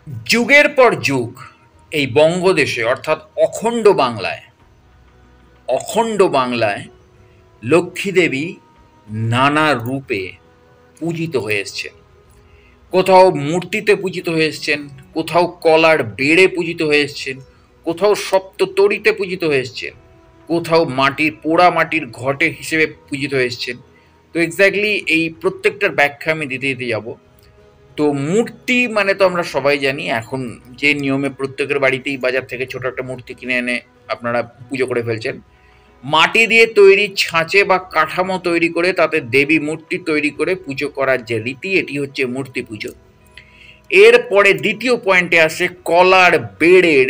যুগের পর যুগ এই বঙ্গদেশে অর্থাৎ অখণ্ড বাংলায় লক্ষ্মী দেবী নানা রূপে পূজিত হয়ে এসছেন। কোথাও মূর্তিতে পূজিত হয়ে এসছেন, কোথাও কলার বেড়ে পূজিত হয়ে এসছেন, কোথাও সপ্ততরীতে পূজিত হয়ে এসছেন, কোথাও পোড়া মাটির ঘটে হিসেবে পূজিত হয়ে এসছেন। তো এক্স্যাক্টলি এই প্রত্যেকটার ব্যাখ্যা আমি দিতে দিতে যাব। তো মূর্তি মানে তো আমরা সবাই জানি, এখন যে নিয়মে প্রত্যেকের বাড়িতেই বাজার থেকে ছোট একটা মূর্তি কিনে এনে আপনারা পুজো করে ফেলছেন। মাটি দিয়ে তৈরি ছাঁচে বা কাঠামো তৈরি করে তাতে দেবী মূর্তি তৈরি করে পুজো করার যে রীতি, এটি হচ্ছে মূর্তি পুজো। এরপরে দ্বিতীয় পয়েন্টে আসে কলার বেড়ের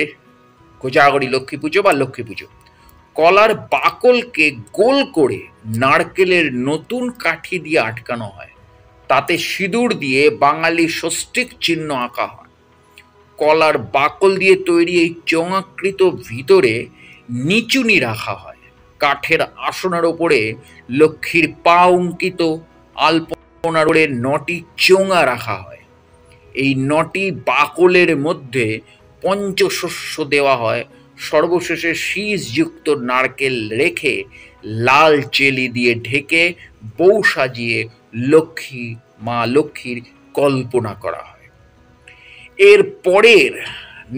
কোজাগরী লক্ষ্মী পুজো বা লক্ষ্মী পুজো। কলার বাকলকে গোল করে নারকেলের নতুন কাঠি দিয়ে আটকানো হয়, তাতে সিঁদুর দিয়ে বাঙালি ষষ্ঠিক চিহ্ন আঁকা হয়। কলার বাকল দিয়ে তৈরি এই চোঙাকৃত ভিতরে নিচুনি রাখা হয়। কাঠের আসনের ওপরে লক্ষ্মীর পা অঙ্কিত আলপনার ওপরে ৯টি চোঙা রাখা হয়। এই ৯টি বাকলের মধ্যে পঞ্চশস্য দেওয়া হয়। সর্বশেষে শীষযুক্ত নারকেল রেখে লাল চেলি দিয়ে ঢেকে বউ সাজিয়ে মা লক্ষ্মীর কল্পনা করা হয়। এর পরের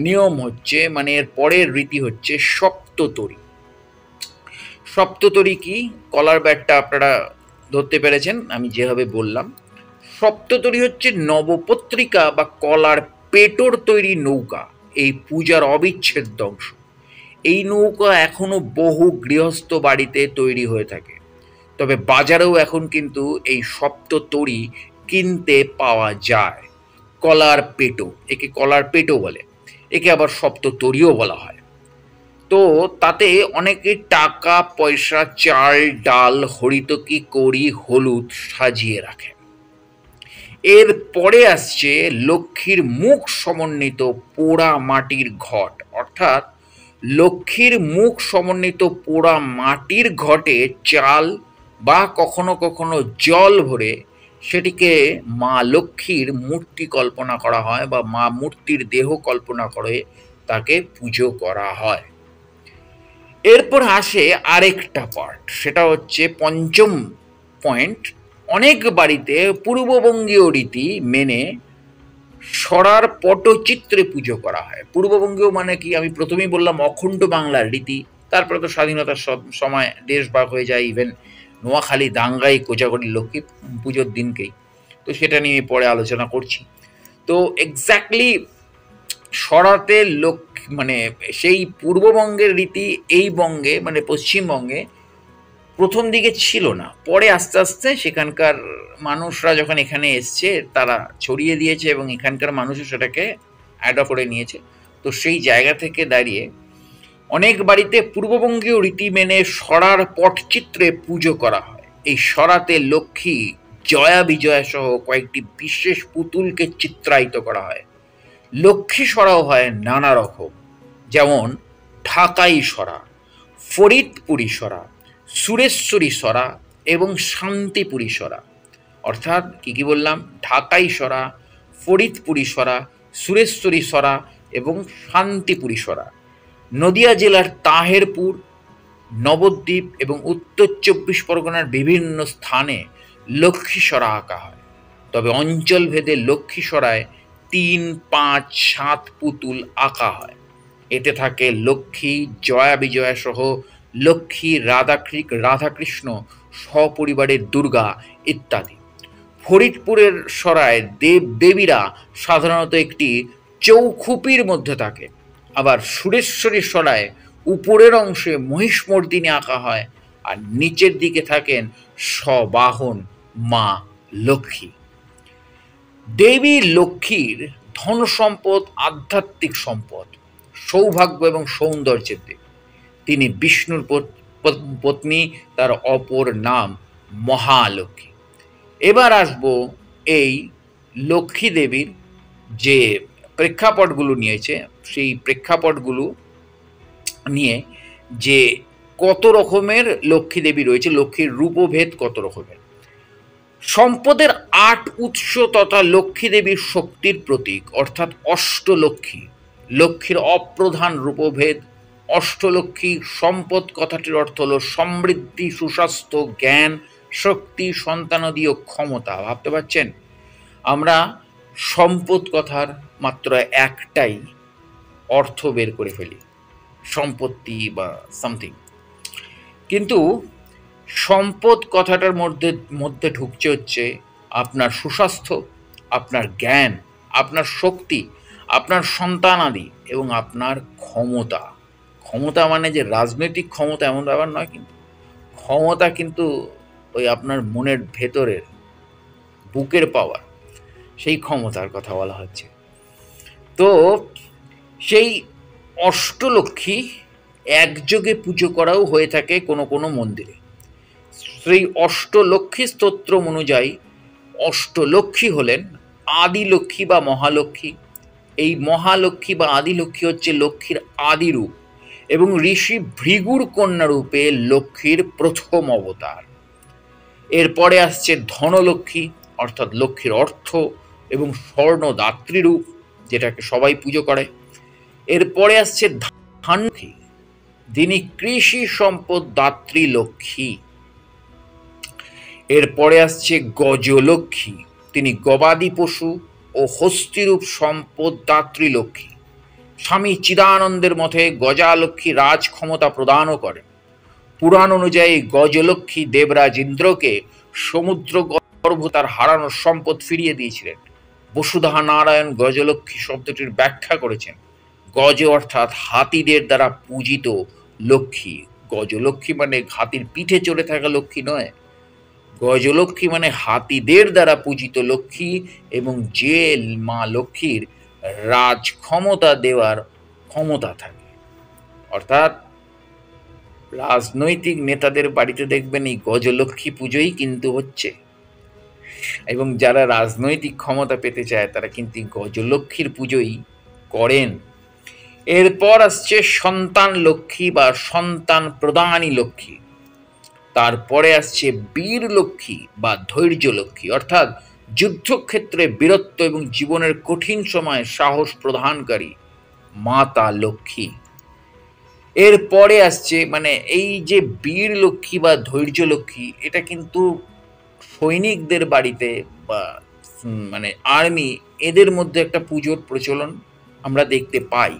নিয়ম হচ্ছে, মানে এর পরের রীতি হচ্ছে সপ্ততরী। সপ্ততরী কি? কলার ব্যাটটা আপনারা ধরতে পেরেছেন আমি যেভাবে বললাম। সপ্ততরী হচ্ছে নবপত্রিকা বা কলার পেটোর তৈরি নৌকা, এই পূজার অবিচ্ছেদ্য অংশ। এই নৌকা এখনো বহু গৃহস্থ বাড়িতে তৈরি হয়ে থাকে, তবে বাজারেও এখন কিন্তু এই সপ্ততরী কিনতে পাওয়া যায়। কলার পেটো, একে কলার পেটো বলে, একে আবার সপ্ততরীও বলা হয়। তো তাতে অনেকে টাকা পয়সা, চাল ডাল, হরিতকি, কড়ি, হলুদ সাজিয়ে রাখে। এর পরে আসছে লক্ষ্মীর মুখ সমন্বিত পোড়া মাটির ঘট, অর্থাৎ লক্ষ্মীর মুখ সমন্বিত পোড়া মাটির ঘটে চাল বা কখনো কখনো জল ভরে সেটিকে মা লক্ষ্মীর মূর্তি কল্পনা করা হয় বা মা মূর্তির দেহ কল্পনা করে তাকে পুজো করা হয়। এরপর আসে আরেকটা পার্ট, সেটা হচ্ছে পঞ্চম পয়েন্ট। অনেক বাড়িতে পূর্ববঙ্গীয় রীতি মেনে সরার পটচিত্রে পুজো করা হয়। পূর্ববঙ্গীয় মানে কি? আমি প্রথমেই বললাম অখণ্ড বাংলার রীতি, তারপরে তো স্বাধীনতার সময় দেশ ভাগ হয়ে যায়, ইভেন নোয়াখালী দাঙ্গাই কোজাগরী লক্ষ্মী পুজোর দিনকেই। তো সেটা নিয়ে পরে আলোচনা করছি। তো এক্স্যাক্টলি সরাতে মানে সেই পূর্ববঙ্গের রীতি এই বঙ্গে মানে পশ্চিমবঙ্গে প্রথম দিকে ছিল না, পরে আস্তে আস্তে সেখানকার মানুষরা যখন এখানে এসছে তারা ছড়িয়ে দিয়েছে এবং এখানকার মানুষও সেটাকে অ্যাডপ্ট করে নিয়েছে। তো সেই জায়গা থেকে দাঁড়িয়ে অনেক বাড়িতে পূর্ববঙ্গীয় রীতি মেনে সরার পটচিত্রে পুজো করা হয়। এই সরাতে লক্ষ্মী, জয়া বিজয়া সহ কয়েকটি বিশেষ পুতুলকে চিত্রায়িত করা হয়। লক্ষ্মী সরাও হয় নানা রকম, যেমন ঢাকাই সরা, ফরিদপুরি সরা, সুরেশ্বরী সরা এবং শান্তিপুরী সরা। অর্থাৎ কি বললাম? ঢাকাই সরা, ফরিদপুরি সরা, সুরেশ্বরী সরা এবং শান্তিপুরী সরা। নদিয়া জেলার তাহেরপুর, নবদ্বীপ এবং উত্তর ২৪ পরগনার বিভিন্ন স্থানে লক্ষ্মী সরা আঁকা হয়। তবে অঞ্চলভেদে লক্ষ্মী সরায় ৩, ৫, ৭ পুতুল আঁকা হয়। এতে থাকে লক্ষ্মী, জয়া বিজয়া সহ লক্ষ্মী, রাধাকৃষ্ণ, সপরিবারের দুর্গা ইত্যাদি। ফরিদপুরের সরায় দেবীরা সাধারণত একটি চৌখুপির মধ্যে থাকে। আবার সুরেশ্বরী সরায় উপরের অংশে মহিষমর্দিনী আঁকা হয় আর নিচের দিকে থাকেন সবাহন মা লক্ষ্মী। দেবী লক্ষ্মীর ধন সম্পদ, আধ্যাত্মিক সম্পদ, সৌভাগ্য এবং সৌন্দর্যের দেবী। তিনি বিষ্ণুর পত্নী, তার অপর নাম মহালক্ষ্মী। এবার আসব এই লক্ষ্মী দেবীর যে প্রেক্ষাপটগুলো নিয়েছে সেই প্রেক্ষাপটগুলো নিয়ে, যে কত রকমের লক্ষ্মী দেবী রয়েছে, লক্ষ্মীর রূপভেদ কত রকমের। সম্পদের ৮ উৎস তথা লক্ষ্মী দেবীর শক্তির প্রতীক অর্থাৎ অষ্টলক্ষ্মী, লক্ষ্মীর অপ্রধান রূপভেদ। অষ্টলক্ষ্মী সম্পদ কথাটির অর্থ হলো সমৃদ্ধি, সুস্বাস্থ্য, জ্ঞান, শক্তি, সন্তানাদি ও ক্ষমতা। ভাবতে পারছেন, আমরা সম্পদ কথার মাত্র একটাই অর্থ বের করে ফেলি, সম্পত্তি বা সামথিং, কিন্তু সম্পদ কথাটার মধ্যে ঢুকছে হচ্ছে আপনার সুস্বাস্থ্য, আপনার জ্ঞান, আপনার শক্তি, আপনার সন্তানাদি এবং আপনার ক্ষমতা। ক্ষমতা মানে যে রাজনৈতিক ক্ষমতা এমন ব্যাপার নয়, কিন্তু ক্ষমতা কিন্তু ওই আপনার মনের ভেতরের বুকের পাওয়ার, সেই ক্ষমতার কথা বলা হচ্ছে। তো সেই অষ্টলক্ষ্মী একযোগে পুজো করাও হয়ে থাকে কোনো কোনো মন্দিরে। সেই অষ্টলক্ষ্মী স্তোত্র অনুযায়ী অষ্টলক্ষ্মী হলেন আদিলক্ষ্মী বা মহালক্ষ্মী। এই মহালক্ষ্মী বা আদিলক্ষ্মী হচ্ছে লক্ষ্মীর আদি রূপ এবং ঋষি ভৃগুর কন্যা রূপে লক্ষ্মীর প্রথম অবতার। এরপরে আসছে ধনলক্ষ্মী অর্থাৎ লক্ষ্মীর অর্থ এবং স্বর্ণদাত্রী রূপ, যেটাকে সবাই পুজো করে। এরপরে আসছে ধানলক্ষ্মী, যিনি কৃষি সম্পদ দাত্রী লক্ষ্মী। এরপরে আসছে গজলক্ষ্মী, তিনি গবাদি পশু ও হস্তিরূপ সম্পদ দাত্রী লক্ষ্মী। স্বামী চিদানন্দের মতে গজালক্ষ্মী রাজ ক্ষমতা প্রদানও করেন। পুরাণ অনুযায়ী গজলক্ষ্মী দেবরাজ ইন্দ্রকে সমুদ্র গর্ভ তার হারানো সম্পদ ফিরিয়ে দিয়েছিলেন। বসুধা নারায়ণ গজলক্ষ্মী শব্দটির ব্যাখ্যা করেছেন, গজ অর্থাৎ হাতিদের দ্বারা পূজিত লক্ষ্মী। গজলক্ষ্মী মানে হাতির পিঠে চড়ে থাকা লক্ষ্মী নয়, গজলক্ষ্মী মানে হাতিদের দ্বারা পূজিত লক্ষ্মী, এবং যে মা লক্ষ্মীর রাজ ক্ষমতা দেওয়ার ক্ষমতা থাকে। অর্থাৎ রাজনৈতিক নেতাদের বাড়িতে দেখবেন এই গজলক্ষ্মী পুজোই কিন্তু হচ্ছে, এবং যারা রাজনৈতিক ক্ষমতা পেতে চায় তারা কিন্তু গজলক্ষ্মীর পুজোই করেন। এরপর আসছে সন্তান লক্ষ্মী বা সন্তান প্রদানী লক্ষ্মী। তারপরে আসছে বীর লক্ষ্মী বা ধৈর্য লক্ষ্মী, অর্থাৎ যুদ্ধক্ষেত্রে বীরত্ব এবং জীবনের কঠিন সময়ে সাহস প্রদানকারী মাতা লক্ষ্মী। এরপরে আসছে মানে এই যে বীর লক্ষ্মী বা ধৈর্য লক্ষ্মী, এটা কিন্তু সৈনিকদের বাড়িতে বা মানে আর্মি, এদের মধ্যে একটা পুজোর প্রচলন আমরা দেখতে পাই।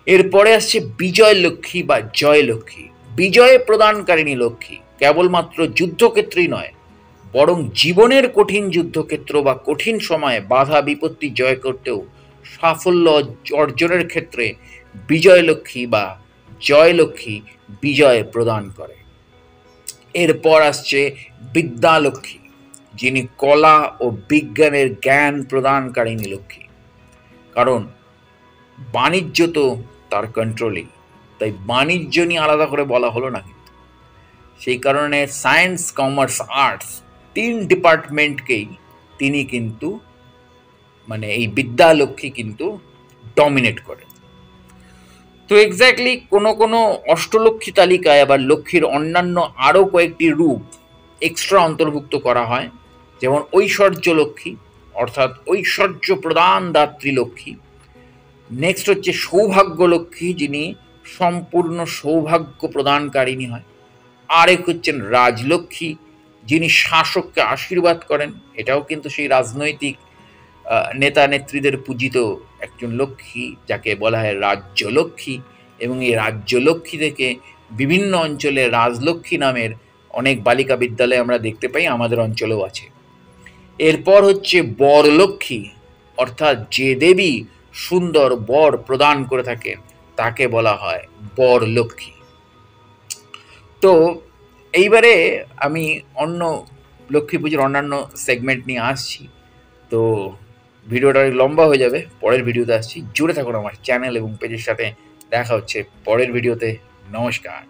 এরপরে আসছে বিজয় লক্ষ্মী বা জয় লক্ষ্মী। বিজয় প্রদানকারিণী লক্ষ্মী কেবলমাত্র যুদ্ধক্ষেত্রেই নয়, বরং জীবনের কঠিন যুদ্ধক্ষেত্র বা কঠিন সময়ে বাধা বিপত্তি জয় করতেও সাফল্য অর্জনের ক্ষেত্রে বিজয় লক্ষ্মী বা জয় লক্ষ্মী বিজয় প্রদান করে। এরপর আসছে বিদ্যালক্ষ্মী, যিনি কলা ও বিজ্ঞানের জ্ঞান প্রদানকারিণী লক্ষ্মী। কারণ বাণিজ্য তো তার কন্ট্রোলেই, তাই বাণিজ্য নিয়ে আলাদা করে বলা হলো না, কিন্তু সেই কারণে সায়েন্স, কমার্স, আর্টস 3 ডিপার্টমেন্টকেই তিনি কিন্তু মানে এই বিদ্যালক্ষ্মী কিন্তু ডমিনেট করে। তো এক্স্যাক্টলি কোনো কোনো অষ্টলক্ষ্মী তালিকায় আবার লক্ষ্মীর অন্যান্য আরও কয়েকটি রূপ এক্সট্রা অন্তর্ভুক্ত করা হয়, যেমন ঐশ্বর্য লক্ষ্মী অর্থাৎ ঐশ্বর্য প্রদান দাত্রী লক্ষ্মী। নেক্সট হচ্ছে সৌভাগ্য লক্ষ্মী, যিনি সম্পূর্ণ সৌভাগ্য প্রদানকারিণী হয়। আরেক হচ্ছেন রাজলক্ষ্মী, যিনি শাসককে আশীর্বাদ করেন। এটাও কিন্তু সেই রাজনৈতিক নেতা নেত্রীদের পূজিত একজন লক্ষ্মী, যাকে বলা হয় রাজ্যলক্ষ্মী। এবং এই রাজ্যলক্ষ্মী থেকে বিভিন্ন অঞ্চলে রাজলক্ষ্মী নামের অনেক বালিকা বিদ্যালয় আমরা দেখতে পাই, আমাদের অঞ্চলেও আছে। এরপর হচ্ছে বরলক্ষ্মী, অর্থাৎ যে দেবী সুন্দর বর প্রদান করে থাকেন তাকে বলা হয় বরলক্ষ্মী। তো এইবারে আমি অন্য লক্ষ্মী পুজোর অন্যান্য সেগমেন্ট নিয়ে আসছি। তো ভিডিওটা লম্বা হয়ে যাবে, পরের ভিডিওতে আসছি। জুড়ে থাকুন আমার চ্যানেল এবং পেজের সাথে। দেখা হচ্ছে পরের ভিডিওতে। নমস্কার।